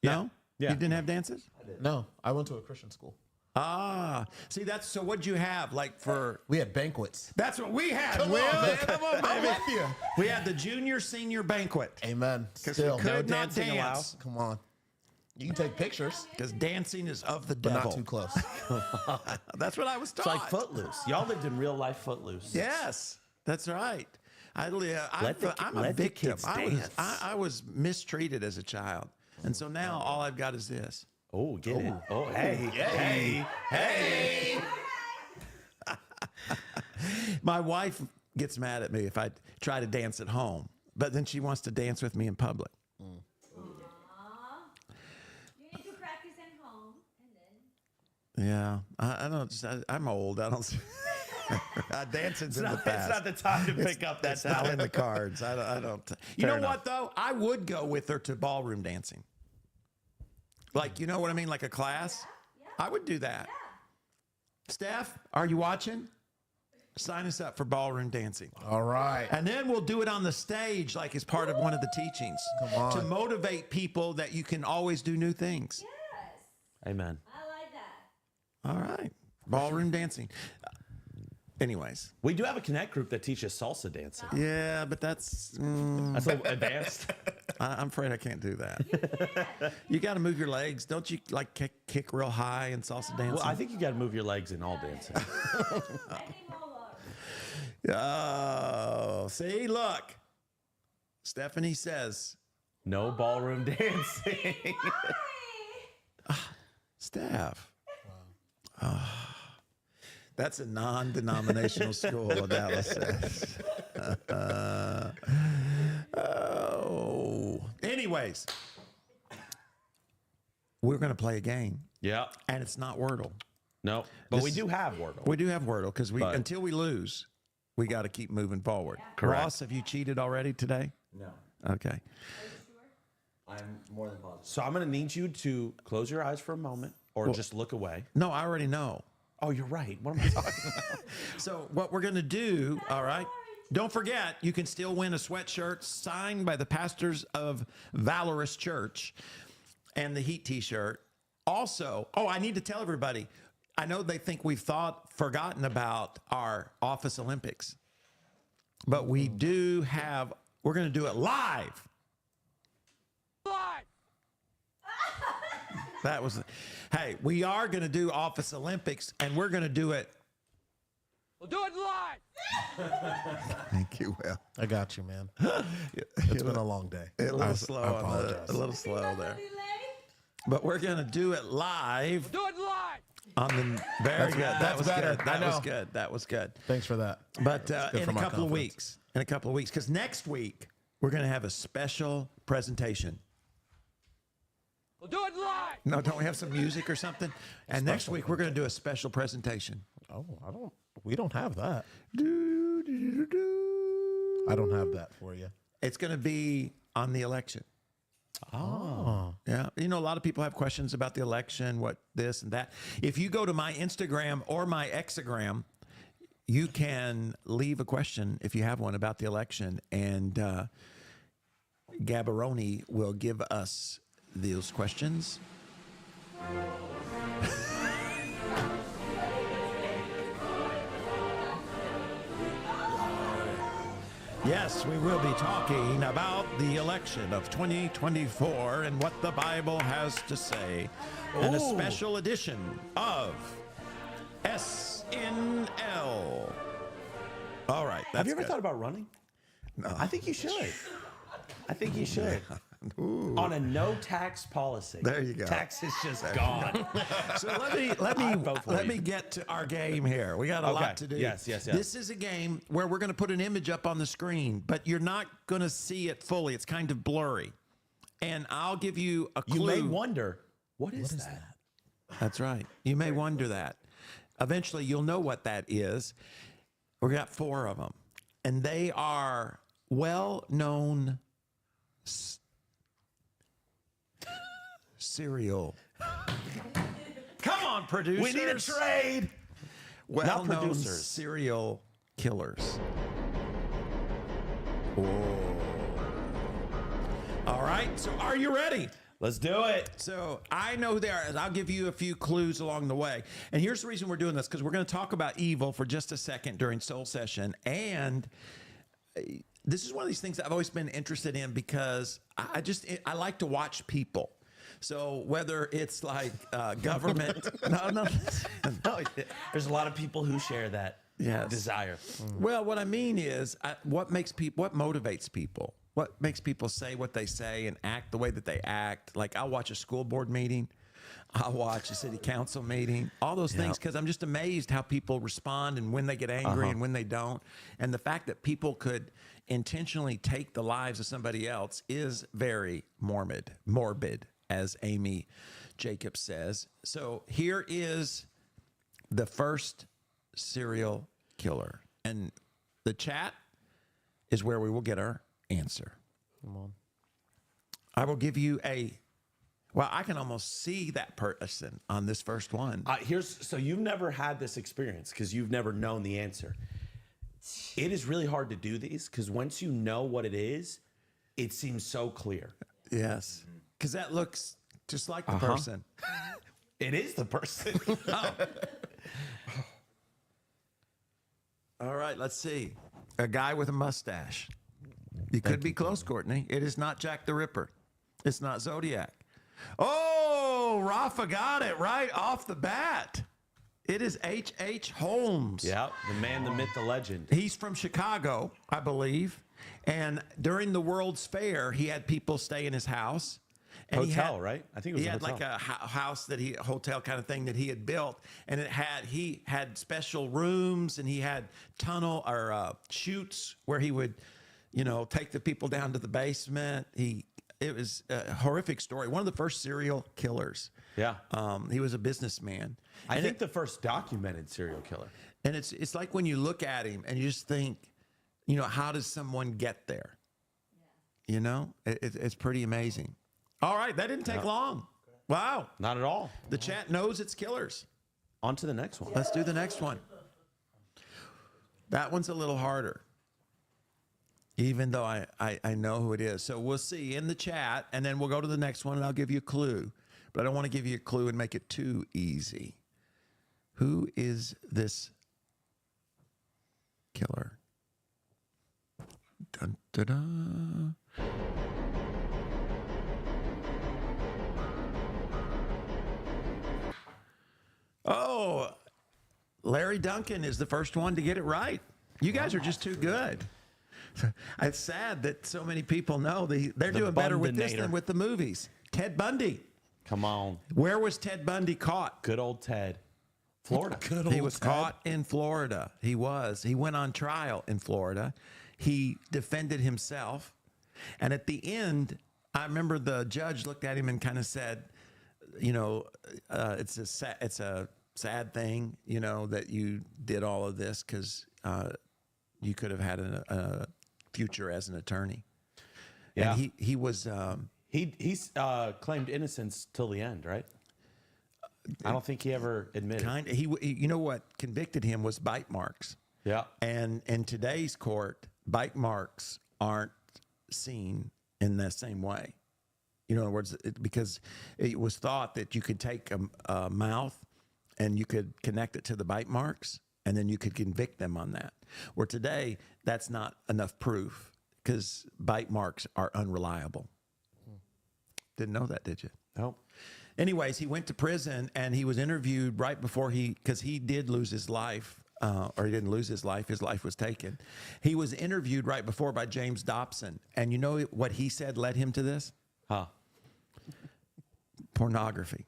No? Yeah. You didn't have dances? No. I went to a Christian school. Ah, see, so what'd you have, like, for... We had banquets. That's what we had, Come Will. on, man. Come on, I'm baby. with you. We had the junior, senior banquet. Amen. Because Still. we could No not dancing dance. Come on. You can take pictures, Because dancing is of the but devil. not too close. That's what I was taught. It's like Footloose. Y'all lived in real life Footloose. Yes, that's right. I'm a let the victim. kids dance. I was mistreated as a child. And so now all I've got is this. Oh, get it. Oh, hey. My wife gets mad at me if I try to dance at home, but then she wants to dance with me in public. You need to practice at home and then. Yeah, I'm old. I don't. Dancing's in the It's past. not the time to pick up that That's not in the cards. I don't. You Fair know enough. what though? I would go with her to ballroom dancing. Like, you know what I mean? Like a class. I would do that. Steph, are you watching? Sign us up for ballroom dancing. All right. And then we'll do it on the stage, like as part of one of the teachings. Come on. To motivate people that you can always do new things. Yes. Amen. I like that. All right. Ballroom dancing. Anyways. We do have a Connect group that teaches salsa dancing. Yeah, but that's. That's a little advanced. I'm afraid I can't do that. You got to move your legs. Don't you like kick real high in salsa dancing? Well, I think you got to move your legs in all dancing. I need more love. Oh, see, look. Stephanie says, No ballroom dancing. Steph. That's a non-denominational school, Dallas says. Anyways, we're going to play a game, Yeah. and it's not Wordle. No, but we This- do have Wordle. We do have Wordle because But- until we lose, we got to keep moving forward. Correct. Ross, have you cheated already today? No, Okay. I'm more than positive. So I'm going to need you to close your eyes for a moment or just look away. No, I already know. Oh, you're right. What am I talking about? So what we're going to do, all right, don't forget, you can still win a sweatshirt signed by the pastors of Valorous Church and the Heat t-shirt. Also, I need to tell everybody, I know they think we've forgotten about our Office Olympics, but we do have, we're going to do it live. That was, hey, we are going to do Office Olympics, and we're going to do it. We'll do it live. Thank you, Will. I got you, man. It's been a long day. A little I slow, apologize. a little slow there. Delay. But we're going to do it live Do it live. on the, very good. That that's was better. good. I That was know. good. That was good. Thanks for that. But good in for a my couple of confidence. weeks, because next week, we're going to have a special presentation. We'll do it live. No, don't we have some music or something? And next week, we're going to do a special presentation. Oh, we don't have that. Do, do, do, do. I don't have that for you. It's going to be on the election. Oh. Yeah. You know, a lot of people have questions about the election, what this and that. If you go to my Instagram or my Exagram, you can leave a question if you have one about the election, and Gabaroni will give us those questions. Yes, we will be talking about the election of 2024 and what the Bible has to say. And a special edition of SNL. All right. Have you ever good. thought about running? No. I think you should. I think you should. On a no tax policy. There you go. Tax is just gone. So I'd vote for let you. me get to our game here. We got a Okay. lot to do. Yes. This is a game where we're going to put an image up on the screen, but you're not going to see it fully. It's kind of blurry. And I'll give you a clue. You may wonder, what is that? That's right. You may wonder that. Eventually, you'll know what that is. We got 4 of them, and they are well-known cereal. Come on, producers. We need a trade. Well-known producers. serial killers. Whoa. All right, so are you ready? Let's do it. So I know who they are, and I'll give you a few clues along the way. And here's the reason we're doing this, because we're going to talk about evil for just a second during Soul Session. And this is one of these things I've always been interested in, because I like to watch people. So whether it's like government, no, There's a lot of people who share that Yes. desire. Well, what I mean is, what motivates people? What makes people say what they say and act the way that they act? Like, I'll watch a school board meeting, I'll watch a city council meeting, all those things, because I'm just amazed how people respond and when they get angry and when they don't. And the fact that people could intentionally take the lives of somebody else is very morbid, as Amy Jacobs says. So here is the first serial killer? And the chat is where we will get our answer. Come on. I will give you well, I can almost see that person on this first one. So you've never had this experience because you've never known the answer. It is really hard to do these because once you know what it is, it seems so clear. Yes. Because that looks just like the person. It is the person. All right, let's see. A guy with a mustache. You could be close, Courtney. It is not Jack the Ripper. It's not Zodiac. Oh, Rafa got it right off the bat. It is H.H. Holmes. Yeah, the man, the myth, the legend. He's from Chicago, I believe. And during the World's Fair, he had people stay in his house. And Hotel, right? I think it was he a had hotel. like a house hotel kind of thing that he had built, and he had special rooms, and he had tunnel or chutes where he would, take the people down to the basement. It was a horrific story. One of the first serial killers. Yeah. He was a businessman. I think the first documented serial killer. And it's like when you look at him and you just think, how does someone get there? It's pretty amazing. All right, that didn't take long. Wow. Not at all. The chat knows it's killers. On to the next one. Let's do the next one. That one's a little harder, even though I know who it is. So we'll see in the chat, and then we'll go to the next one, and I'll give you a clue. But I don't want to give you a clue and make it too easy. Who is this killer? Dun, dun, dun. Oh, Larry Duncan is the first one to get it right. You guys are just too good. It's sad that so many people know they're doing better with this than with the movies. Ted Bundy. Come on. Where was Ted Bundy caught? Good old Ted. Florida. He was caught in Florida. He was. He went on trial in Florida. He defended himself. And at the end, I remember the judge looked at him and kind of said, it's a sad thing, that you did all of this because you could have had a future as an attorney. Yeah. And he was. He claimed innocence till the end, right? I don't think he ever admitted. You know what convicted him was bite marks. Yeah. And in today's court, bite marks aren't seen in the same way. In other words, because it was thought that you could take a mouth and you could connect it to the bite marks, and then you could convict them on that. Where today, that's not enough proof because bite marks are unreliable. Didn't know that, did you? Nope. Anyways, he went to prison and he was interviewed right before because he did lose his life, or he didn't lose his life was taken. He was interviewed right before by James Dobson. And you know what he said led him to this? Huh. Pornography.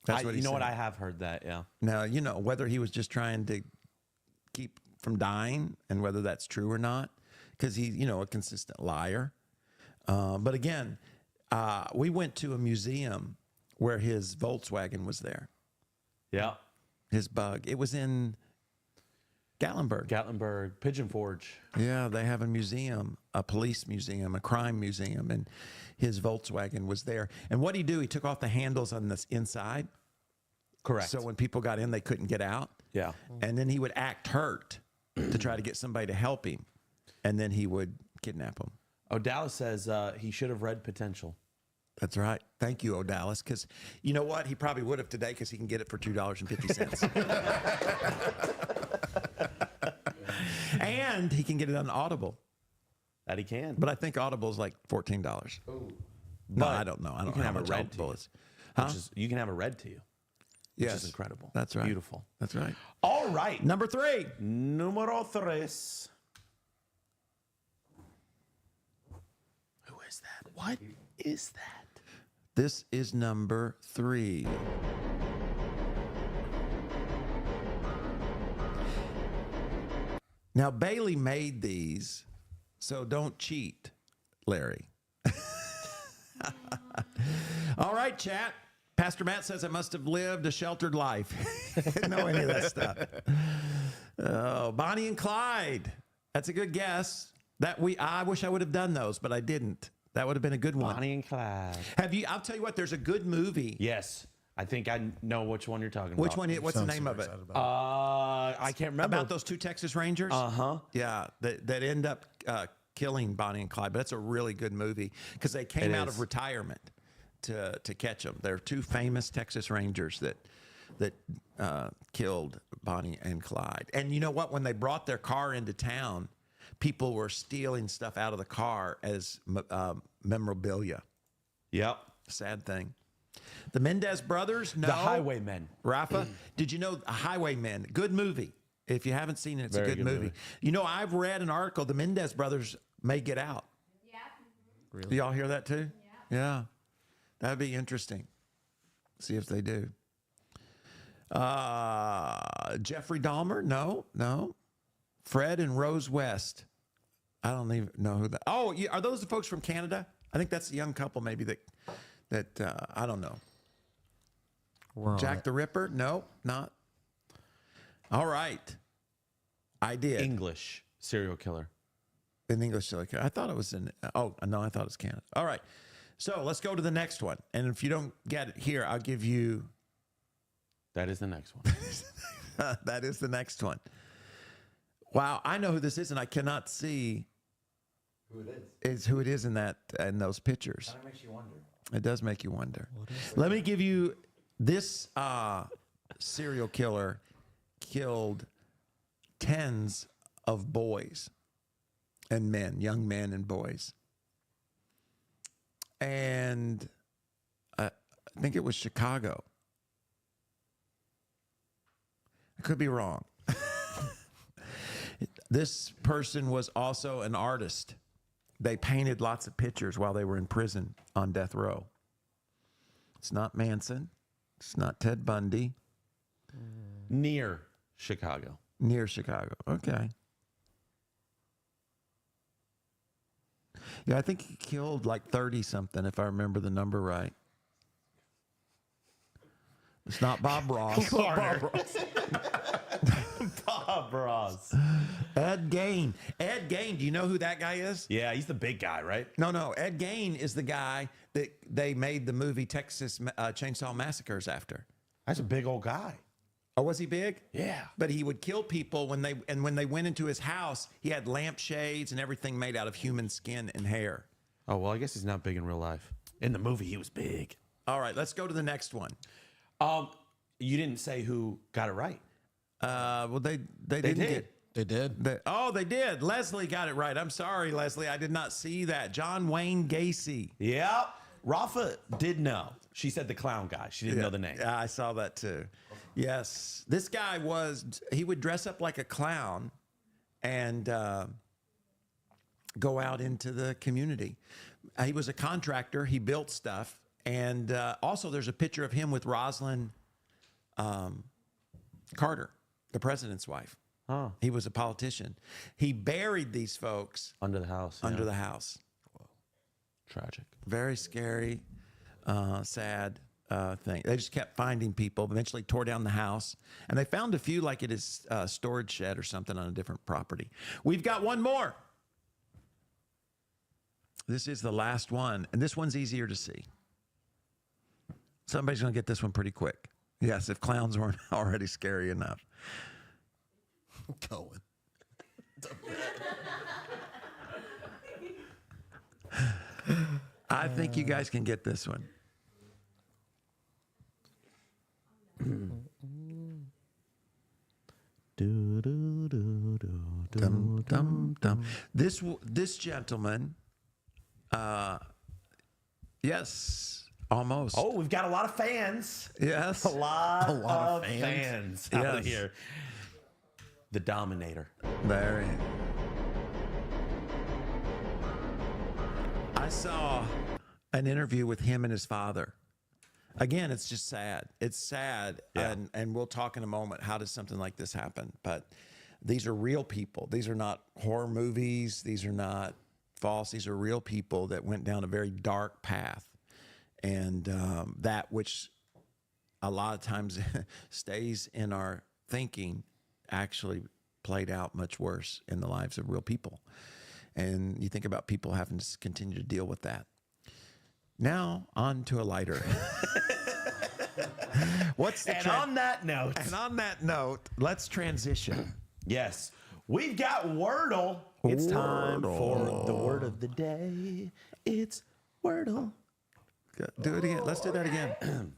That's what he said. I have heard that, yeah. Now, whether he was just trying to keep from dying and whether that's true or not, because he's, a consistent liar. But again, we went to a museum where his Volkswagen was there. Yeah. His bug. It was in Gatlinburg. Pigeon Forge. Yeah, they have a museum, a police museum, a crime museum, and his Volkswagen was there. And what did he do? He took off the handles on the inside. Correct. So when people got in, they couldn't get out. Yeah. And then he would act hurt to try to get somebody to help him. And then he would kidnap them. O'Dallas says he should have read Potential. That's right. Thank you, O'Dallas. Because you know what? He probably would have today because he can get it for $2.50. And he can get it on Audible. That he can. But I think Audible is like $14. Ooh. No, I don't know. I don't you know can how have much it read Audible to is. you. Huh? You can have it read to you. Which is incredible. That's right. Beautiful. That's right. All right. Number 3. Numero tres. Who is that? What is that? This is number 3. Now, Bailey made these, so don't cheat, Larry. All right, chat. Pastor Matt says I must have lived a sheltered life. Didn't know any of that stuff. Bonnie and Clyde. That's a good guess. I wish I would have done those, but I didn't. That would have been a good one. Bonnie and Clyde. I'll tell you what, there's a good movie. Yes. I think I know which one you're talking about. Which one? What's the name of it? I can't remember. About those two Texas Rangers? Uh-huh. Yeah, that end up killing Bonnie and Clyde. But that's a really good movie because they came out of retirement to catch them. They're two famous Texas Rangers that killed Bonnie and Clyde. And you know what? When they brought their car into town, people were stealing stuff out of the car as memorabilia. Yep. Sad thing. The Mendez brothers, no. The Highwaymen. Rafa, did you know Highwaymen? Good movie. If you haven't seen it, it's Very a good movie. You know, I've read an article. The Mendez brothers may get out. Yeah. Really? Y'all hear that too? Yeah. That'd be interesting. See if they do. Jeffrey Dahmer? No. Fred and Rose West. I don't even know who that. Oh, are those the folks from Canada? I think that's a young couple maybe that I don't know. Jack the Ripper? No, not. All right. I did. English serial killer. In English serial killer. I thought it was in, oh, no, I thought it was Canada. All right. So let's go to the next one. And if you don't get it here, I'll give you. That is the next one. That is the next one. Wow, I know who this is, and I cannot see Who it who it is in those pictures. Kind of makes you wonder. It does make you wonder. Let me give you this serial killer killed tens of boys and men, young men and boys. And I think it was Chicago. I could be wrong. This person was also an artist. They painted lots of pictures while they were in prison on death row. It's not Manson. It's not Ted Bundy. Near Chicago. Near Chicago. Okay. Yeah, I think he killed like 30 something, if I remember the number right. It's not Bob Ross. Bob Ross. Ed Gein. Ed Gein, do you know who that guy is? Yeah, he's the big guy, right? No. Ed Gein is the guy that they made the movie Texas Chainsaw Massacres after. That's a big old guy. Oh, was he big? Yeah. But he would kill people when they went into his house, he had lampshades and everything made out of human skin and hair. Oh, well, I guess he's not big in real life. In the movie, he was big. All right, let's go to the next one. You didn't say who got it right. Well, they didn't did. get. They did. They did. Leslie got it right. I'm sorry, Leslie. I did not see that. John Wayne Gacy. Yep. Rafa did know. She said the clown guy. She didn't know the name. Yeah, I saw that too. Yes. This guy he would dress up like a clown and go out into the community. He was a contractor. He built stuff. And also there's a picture of him with Rosalind Carter, the president's wife. Oh. He was a politician. He buried these folks Under the house. under the house. Tragic. Very scary, sad thing. They just kept finding people, eventually tore down the house, and they found a few like it is a storage shed or something on a different property. We've got one more. This is the last one, and this one's easier to see. Somebody's going to get this one pretty quick. Yes, if clowns weren't already scary enough. Going. I think you guys can get this one. Dum, dum, dum. This gentleman, yes, almost. Oh, we've got a lot of fans. Yes. A lot of of fans. fans out Yes. here. The Dominator. There he is. I saw an interview with him and his father. Again, it's just sad. It's sad. Yeah. And we'll talk in a moment. How does something like this happen? But these are real people. These are not horror movies. These are not false. These are real people that went down a very dark path. And that which a lot of times stays in our thinking actually played out much worse in the lives of real people. And you think about people having to continue to deal with that. Now, on to a lighter. What's the And on that note, And on that note, let's transition. yes, we've got Wordle. It's time for the word of the day. It's Wordle. Do it again. Let's do that again.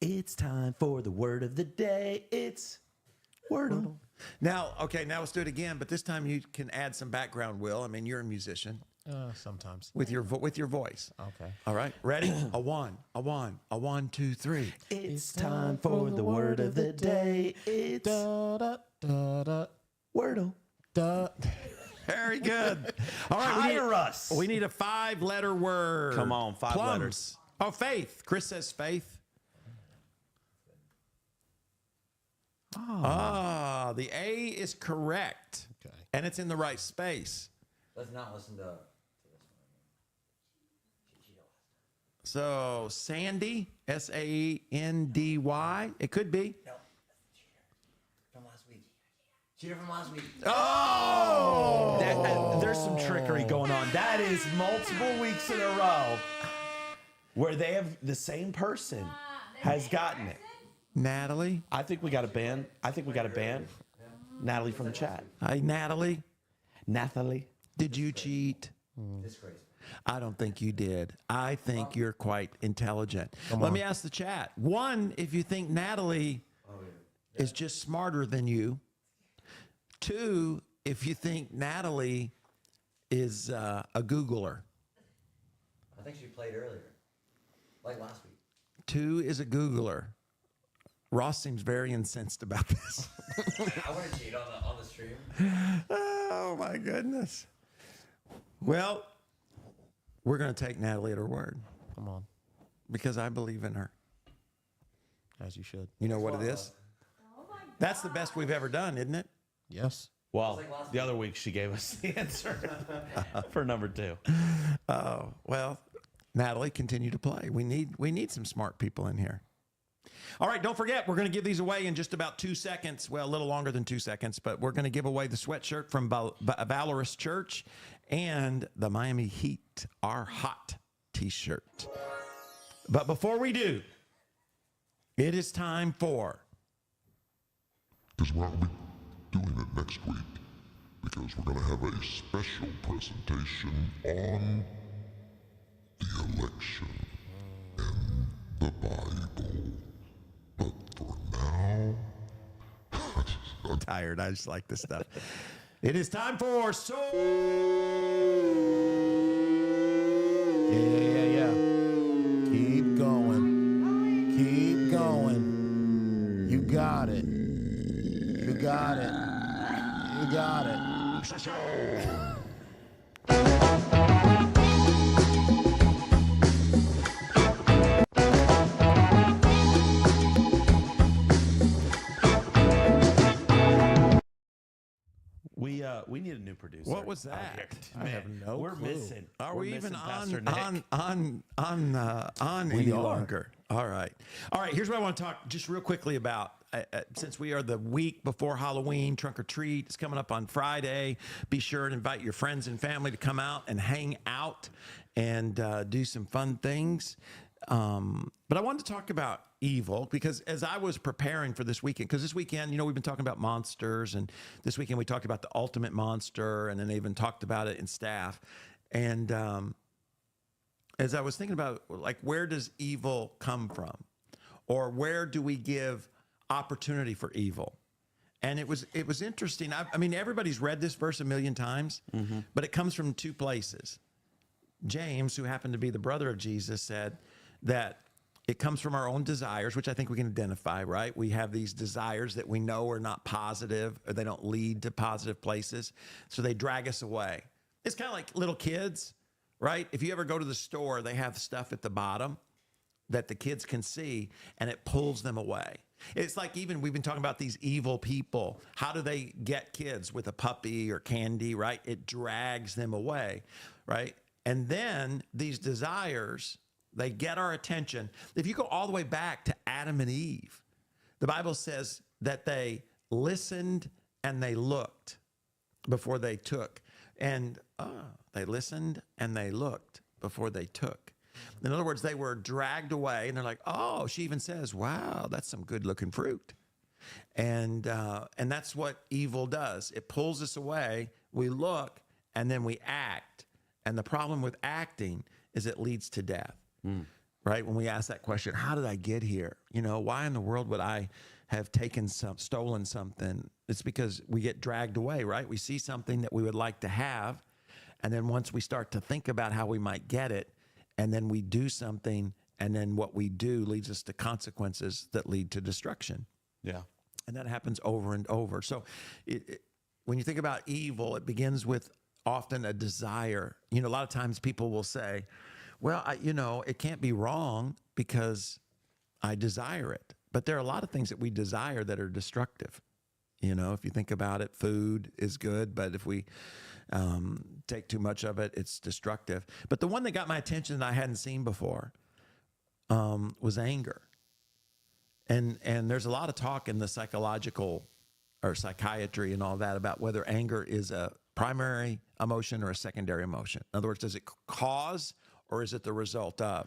It's time for the word of the day. It's Wordle. Now, okay, now let's do it again. But this time you can add some background, Will. I mean, you're a musician Sometimes. with your voice. Okay. All right, ready? A one, 2, 3. It's time for the word of the day. It's Da, da, da, da, Wordle. da. Very good. All right, Hire us. We need a 5-letter word. Come on, 5 Plums. letters. Oh, faith. Chris says faith. Ah, the A is correct. Okay. And it's in the right space. Let's not listen to this one. So, Sandy, Sandy. It could be. No, that's the cheater from last week. Cheater from last week. Oh! There's some trickery going on. That is multiple weeks in a row where they have the same person has gotten it. Natalie. I think we got a ban. Natalie from the chat. Hi, Natalie. Nathalie. Did you cheat? Disgrace. I don't think you did. I think you're quite intelligent. Let me ask the chat. 1, if you think Natalie is just smarter than you. 2, if you think Natalie is a Googler. I think she played earlier, like last week. 2 is a Googler. Ross seems very incensed about this. I want to cheat on the stream. Oh, my goodness. Well, we're going to take Natalie at her word Come on. because I believe in her. As you should. You know what it is? Oh my That's the best we've ever done, isn't it? Yes. Well, like last the other week she gave us the answer for number 2. Oh, well, Natalie, continue to play. We need some smart people in here. All right, don't forget, we're going to give these away in just about 2 seconds. Well, a little longer than 2 seconds, but we're going to give away the sweatshirt from Valorous Church and the Miami Heat, our hot t-shirt. But before we do, it is time for... Because we're not be doing it next week. Because we're going to have a special presentation on the election and the Bible. But for now, I'm tired. I just like this stuff. It is time for Yeah. Keep going. Keep going. You got it. You got it. You got it. We need a new producer. What was out that? here. I have no We're clue. missing. Are we're we even missing Pastor Nick. on We any are. longer? All right. Here's what I want to talk just real quickly about. Since we are the week before Halloween, trunk or treat is coming up on Friday. Be sure and invite your friends and family to come out and hang out and do some fun things. But I wanted to talk about evil because as I was preparing for this weekend, because this weekend, we've been talking about monsters, and this weekend we talked about the ultimate monster, and then they even talked about it in staff. And as I was thinking about, like, where does evil come from? Or where do we give opportunity for evil? And it was interesting. I mean, everybody's read this verse a million times, but it comes from 2 places. James, who happened to be the brother of Jesus, said that it comes from our own desires, which I think we can identify, right? We have these desires that we know are not positive, or they don't lead to positive places, so they drag us away. It's kind of like little kids, right? If you ever go to the store, they have stuff at the bottom that the kids can see, and it pulls them away. It's like, even we've been talking about these evil people. How do they get kids? With a puppy or candy, right? It drags them away, right? And then these desires, they get our attention. If you go all the way back to Adam and Eve, the Bible says that they listened and they looked before they took. And they listened and they looked before they took. In other words, they were dragged away and they're like, oh, she even says, wow, that's some good looking fruit. And that's what evil does. It pulls us away. We look and then we act. And the problem with acting is it leads to death. Right? When we ask that question, how did I get here? You know, why in the world would I have stolen something? It's because we get dragged away, right? We see something that we would like to have. And then once we start to think about how we might get it, and then we do something, and then what we do leads us to consequences that lead to destruction. Yeah. And that happens over and over. So when you think about evil, it begins with often a desire. You know, a lot of times people will say, well, it can't be wrong because I desire it. But there are a lot of things that we desire that are destructive. You know, if you think about it, food is good, but if we take too much of it, it's destructive. But the one that got my attention that I hadn't seen before was anger. And there's a lot of talk in the psychological or psychiatry and all that about whether anger is a primary emotion or a secondary emotion. In other words, does it cause or is it the result of?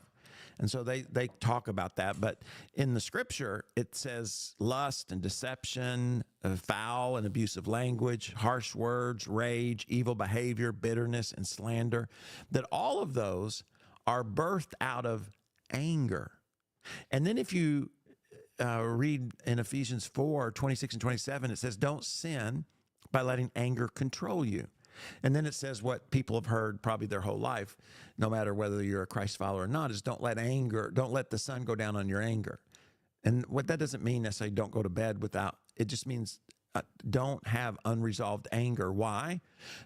And so they talk about that. But in the scripture, it says lust and deception, foul and abusive language, harsh words, rage, evil behavior, bitterness, and slander, that all of those are birthed out of anger. And then if you read in Ephesians 4:26 and 27, it says, don't sin by letting anger control you. And then it says what people have heard probably their whole life, no matter whether you're a Christ follower or not, is don't let the sun go down on your anger. And what that doesn't mean necessarily don't go to bed without, it just means don't have unresolved anger. Why?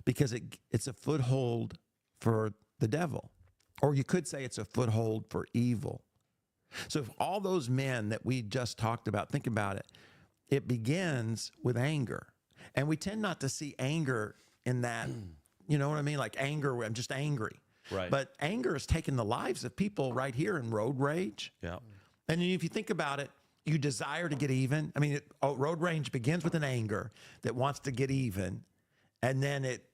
Because it's a foothold for the devil. Or you could say it's a foothold for evil. So if all those men that we just talked about, think about it, it begins with anger. And we tend not to see anger in that, you know what I mean? Like anger, I'm just angry. Right. But anger has taken the lives of people right here in road rage. Yeah. And if you think about it, you desire to get even. I mean, road rage begins with an anger that wants to get even, and then it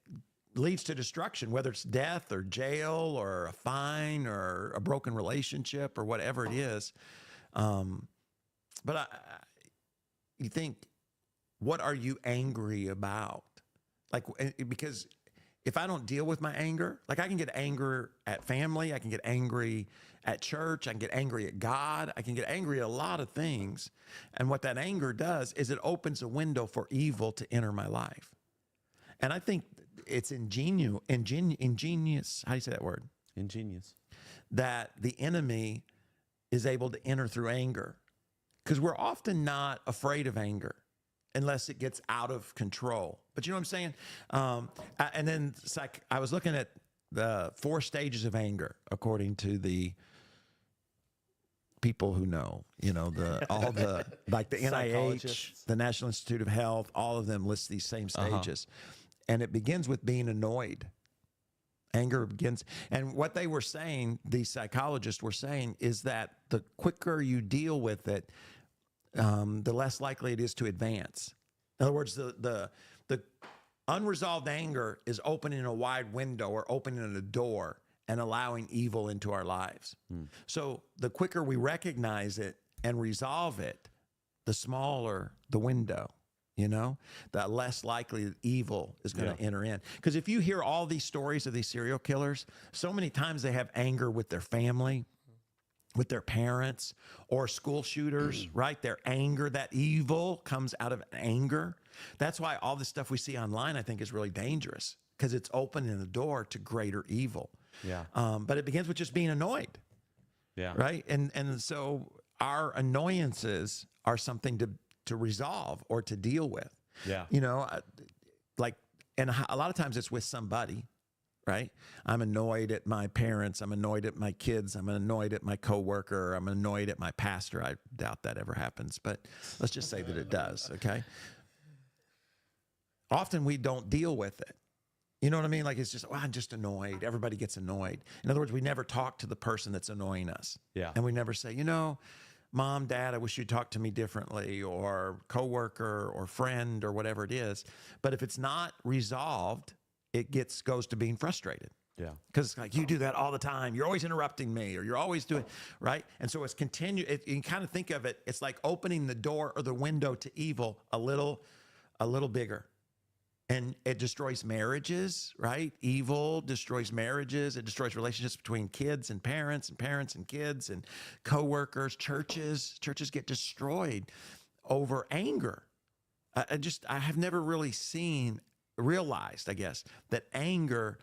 leads to destruction, whether it's death or jail or a fine or a broken relationship or whatever it is. But you think, what are you angry about? Like, because if I don't deal with my anger, like I can get anger at family, I can get angry at church, I can get angry at God, I can get angry at a lot of things. And what that anger does is it opens a window for evil to enter my life. And I think it's ingenious, how do you say that word? Ingenious. That the enemy is able to enter through anger. Because we're often not afraid of anger unless it gets out of control. But you know what I'm saying? And then I was looking at the 4 stages of anger, according to the people who know, all the, like the NIH, Psychologists. the National Institute of Health, all of them list these same stages. And it begins with being annoyed. Anger begins. And what they were saying, these psychologists were saying, is that the quicker you deal with it, the less likely it is to advance. In other words, the unresolved anger is opening a wide window or opening a door and allowing evil into our lives. So the quicker we recognize it and resolve it, the smaller the window, the less likely that evil is going to enter in. Because if you hear all these stories of these serial killers, so many times they have anger with their family, with their parents, or school shooters, right? Their anger, that evil comes out of anger. That's why all this stuff we see online, I think, is really dangerous, because it's opening the door to greater evil. Yeah. But it begins with just being annoyed. Yeah. Right. And so our annoyances are something to resolve or to deal with. Yeah. And a lot of times it's with somebody. Right? I'm annoyed at my parents. I'm annoyed at my kids. I'm annoyed at my coworker. I'm annoyed at my pastor. I doubt that ever happens, but let's just say that it does. Okay. Often we don't deal with it. You know what I mean? Like, it's just, I'm just annoyed. Everybody gets annoyed. In other words, we never talk to the person that's annoying us. Yeah. And we never say, Mom, Dad, I wish you'd talk to me differently, or coworker or friend or whatever it is. But if it's not resolved, it goes to being frustrated. Yeah. Because it's like, you do that all the time. You're always interrupting me, or you're always doing, right? And so it's you can kind of think of it, it's like opening the door or the window to evil a little bigger. And it destroys marriages, right? Evil destroys marriages. It destroys relationships between kids and parents and kids and coworkers, churches. Churches get destroyed over anger. I have never really realized, I guess, that anger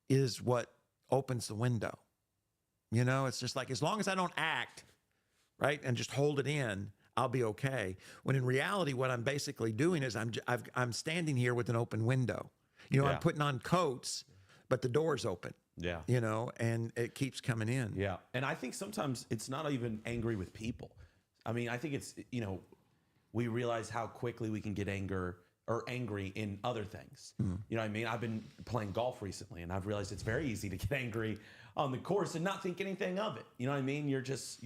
is what opens the window. You know, it's just like, as long as I don't act, right, and just hold it in, I'll be okay. When in reality, what I'm basically doing is I'm standing here with an open window. You know, Yeah. I'm putting on coats, but the door's open. Yeah. You know, and it keeps coming in. Yeah. And I think sometimes it's not even angry with people. I mean, I think it's, you know, we realize how quickly we can get angry in other things. You know what I mean? I've been playing golf recently, and I've realized it's very easy to get angry on the course and not think anything of it. You know what I mean? You're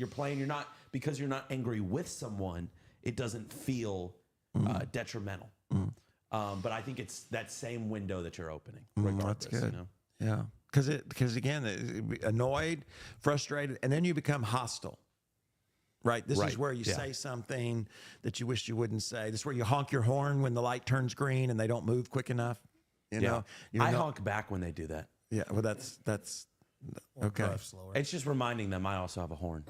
playing, because you're not angry with someone, it doesn't feel detrimental. But I think it's that same window that you're opening, regardless. That's good. You know? Yeah. Because again, annoyed, frustrated, and then you become hostile. Right. This is where you say something that you wish you wouldn't say. This is where you honk your horn when the light turns green and they don't move quick enough. You know, I honk back when they do that. Yeah. Well, that's okay. Drive slower. It's just reminding them I also have a horn.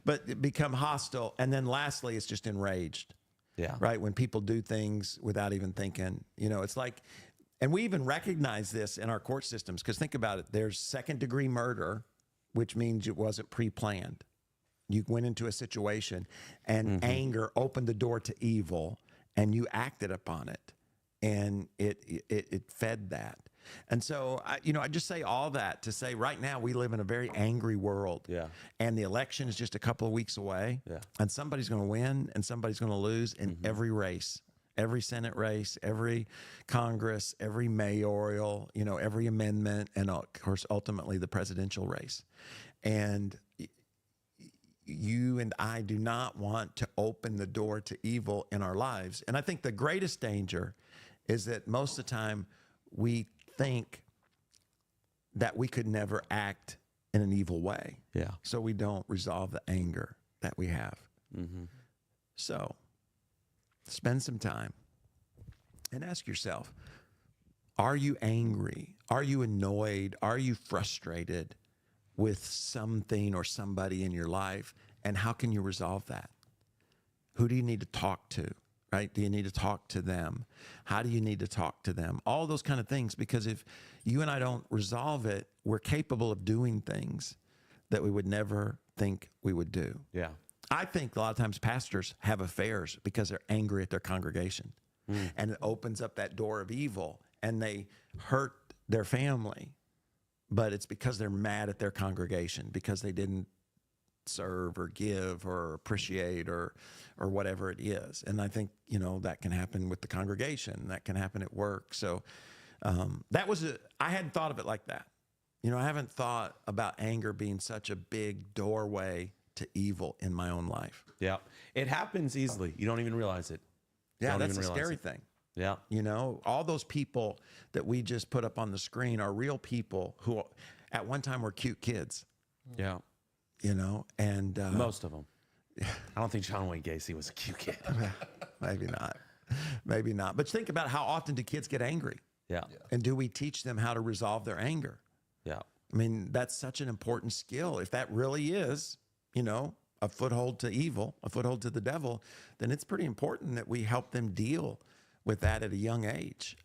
But become hostile. And then lastly, it's just enraged. Yeah. Right. When people do things without even thinking, you know, it's like, and we even recognize this in our court systems, because think about it. There's second-degree murder, which means it wasn't pre-planned. You went into a situation and anger opened the door to evil, and you acted upon it, and it fed that. And so, I just say all that to say right now we live in a very angry world. Yeah. And the election is just a couple of weeks away. Yeah. And somebody's going to win and somebody's going to lose in every race. Every Senate race, every Congress, every mayoral, every amendment, and of course, ultimately the presidential race. And you and I do not want to open the door to evil in our lives. And I think the greatest danger is that most of the time we think that we could never act in an evil way. Yeah. So we don't resolve the anger that we have. So spend some time and ask yourself, are you angry? Are you annoyed? Are you frustrated with something or somebody in your life? And how can you resolve that? Who do you need to talk to, right? Do you need to talk to them? How do you need to talk to them? All those kind of things, because if you and I don't resolve it, we're capable of doing things that we would never think we would do. Yeah. I think a lot of times pastors have affairs because they're angry at their congregation. And it opens up that door of evil, and they hurt their family. But it's because they're mad at their congregation, because they didn't serve or give or appreciate or whatever it is. And I think, that can happen with the congregation. That can happen at work. So I hadn't thought of it like that. I haven't thought about anger being such a big doorway to evil in my own life. Yeah. It happens easily. You don't even realize it. Yeah, Don't that's even a realize scary it. thing. Yeah. All those people that we just put up on the screen are real people who at one time were cute kids, Yeah. and Most of them. I don't think John Wayne Gacy was a cute kid. maybe not. But think about how often do kids get angry? Yeah. And do we teach them how to resolve their anger? Yeah. I mean, that's such an important skill. If that really is, a foothold to evil, a foothold to the devil, then it's pretty important that we help them deal with that at a young age,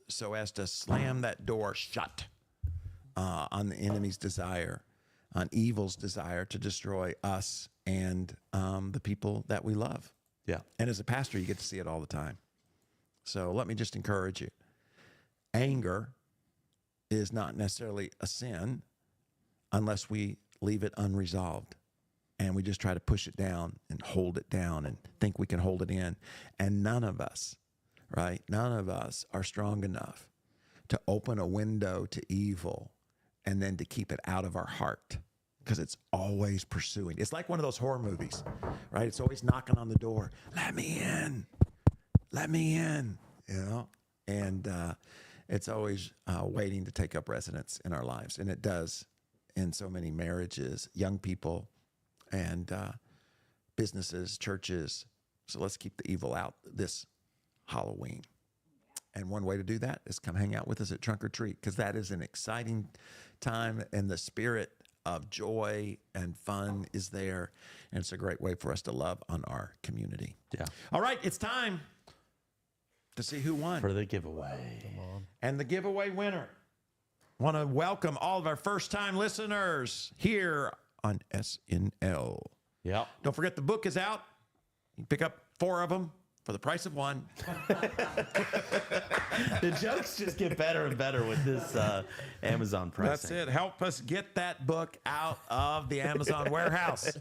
so as to slam that door shut on the enemy's desire, on evil's desire to destroy us and the people that we love. Yeah. And as a pastor, you get to see it all the time. So let me just encourage you. Anger is not necessarily a sin unless we leave it unresolved and we just try to push it down and hold it down and think we can hold it in. And none of us are strong enough to open a window to evil and then to keep it out of our heart because it's always pursuing. It's like one of those horror movies, right? It's always knocking on the door. Let me in. Let me in, you know? And it's always waiting to take up residence in our lives. And it does in so many marriages, young people, and businesses, churches. So let's keep the evil out this Halloween. And one way to do that is come hang out with us at Trunk or Treat, because that is an exciting time, and the spirit of joy and fun is there. And it's a great way for us to love on our community. Yeah. All right, it's time to see who won. For the giveaway. And the giveaway winner. Want to welcome all of our first-time listeners here on SNL. Yep. Don't forget the book is out. You can pick up 4 of them for the price of 1. The jokes just get better and better with this Amazon pricing. That's it. Help us get that book out of the Amazon warehouse.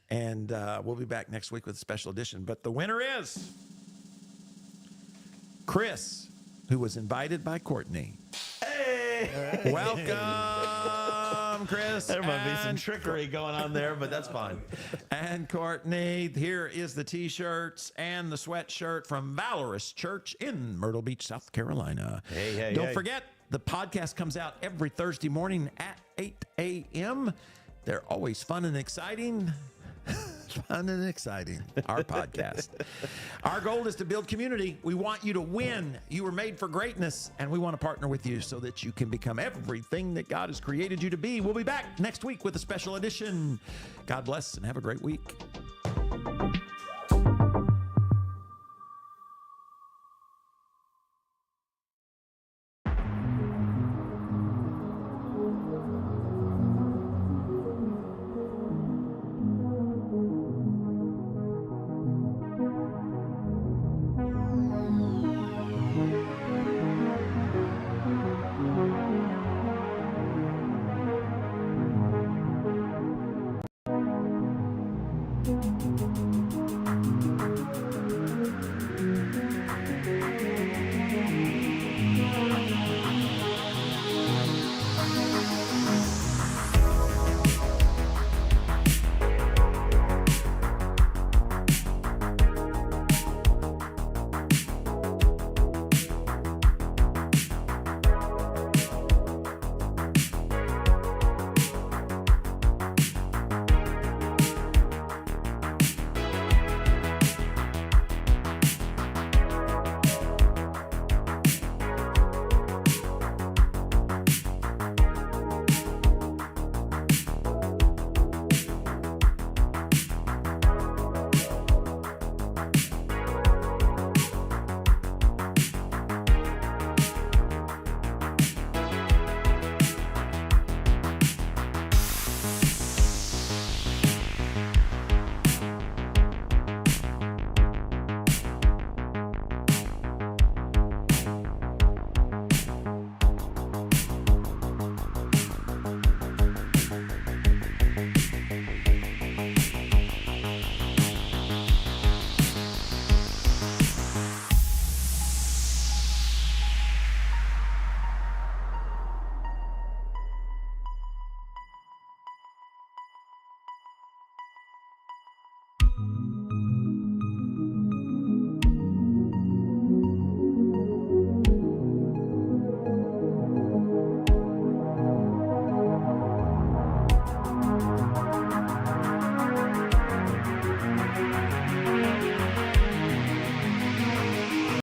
And we'll be back next week with a special edition. But the winner is Chris, who was invited by Courtney. Hey! Welcome, Chris. There might be some and trickery going on there, but that's fine. And Courtney, here is the T-shirts and the sweatshirt from Valorous Church in Myrtle Beach, South Carolina. Hey, Don't forget, the podcast comes out every Thursday morning at 8 a.m. They're always fun and exciting. Fun and exciting, our podcast. Our goal is to build community. We want you to win. You were made for greatness, and we want to partner with you so that you can become everything that God has created you to be. We'll be back next week with a special edition. God bless and have a great week.